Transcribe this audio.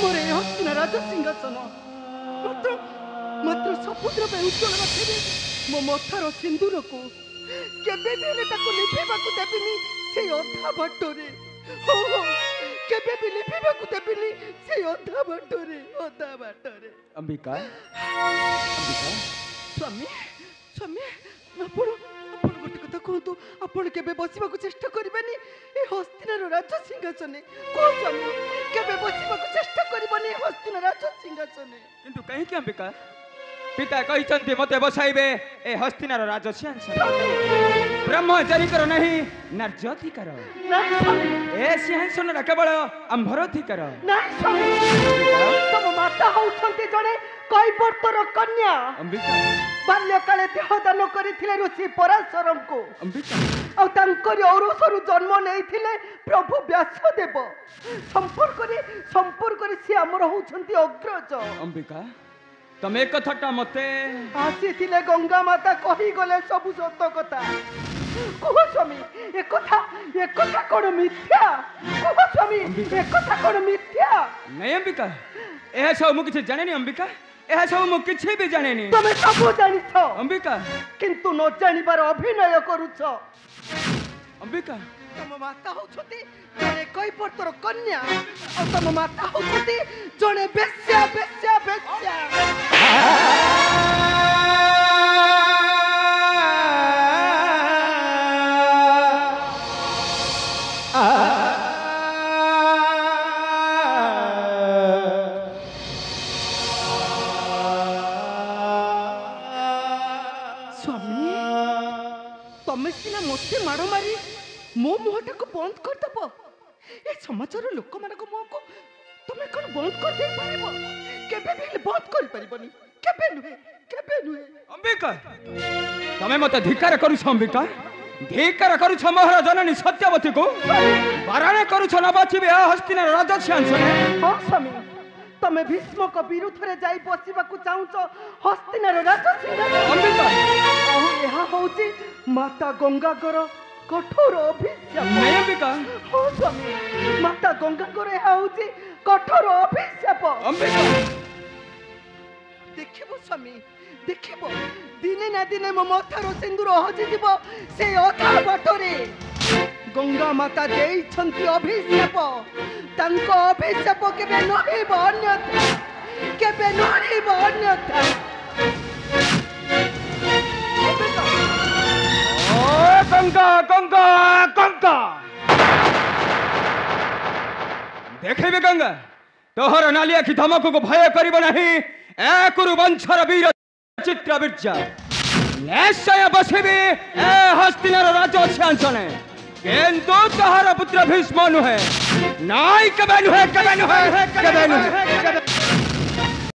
मोरे हस्तिना राज सिंहासन मात्र मात्र सपुद्र पे उज्जवल रखे मो मथार सिंदूर को केबे भी हेले ताको लिफेबाकू देबिनी से अधा बाटरे हो हो केबे भी लिफेबाकू देबिनी से अधा बाटरे अंबिका अंबिका स्वामी स्वामी आपण आपण गोटे कथा कहतु आपण केबे बसिबाकू चेष्टा करबेनी ए हस्तिनार राज सिंहासने को स्वामी केबे बसिबाकू चेष्टा करबेनी हस्तिनार राज सिंहासने किंतु कहीं के अंबिका पिता कही मते बसाइबे ए हस्तिनार राज सिंहासन ब्रह्मचारी नहीं नार्यधिकार ए सिंहासन केवल आंभरधिकार तम माता होउछन्ते जणे कैवर्तर कन्या अंबिका बाल्यकाले देहदान करथिले ऋषि पराशरम को अंबिका आ तांकर औरसरु जन्म नेइथिले प्रभु व्यासदेव संपर्क रे से हमर होउछन्ते अग्रज अंबिका तमे कथाटा मते आसीथिले गंगा माता कहि गले सब सत्य कथा कह स्वामी एक कथा कोन मिथ्या कह स्वामी एक कथा कोन मिथ्या नहीं अंबिका एहा सब मु किछ जाने नहीं अंबिका एहा सब मु किछ भी जाने नहीं तमे सब जानि छ अंबिका किंतु न जानिबार अभिनय करूछ अंबिका तम माता होछती जने कैवर्तर कन्या और तम माता होछती जने बेश्या बेश्या बेश्या स्वामी तमे सिना मते मारो मारी मो मुहटा को बंद कर दबो ए समाचार लोक मान को मुह को तमे कोन बंद कर दे पारिबो केबे भी बंद कर पारिबोनी केबे नुहे अंबिका तमे मते धिक्कार करू छ अंबिका धिक्कार करू छ मोहर जननी सत्यवती को बाराणे करू छ नबाचिबे हस्तिनार राज सिंहासन हो स्वामी तमे भीष्म को विरुद्ध रे जाई बसिबा को चाहू छ हस्तिनार राज सिंहासन अंबिका आहु एहा होची माता गंगाकर कठोर अभिशाप नहीं अंबिका हो स्वामी माता गंगाकर एहा होची कठोर अभिशाप अंबिका देखिबो स्वामी देखिबो दिने ना दिने मो मथारो सिंदूर हजि दिबो से अथा बाटरे गंगा माता देई छंती अभिशाप तांको अभिशाप केबे नहिबो अन्यथा केबे नहिबो अन्यथा गंगा गंगा गंगा देखे गंगा तोहर नालिया की धमक को भय करिब नहीं ए कुरुवंशर वीर चित्रवीर्य निश्चय बसिबी ए हस्तिनार राज सिंहासन किंतु तोहर पुत्र भीष्म नुहे नाई केबे नुहे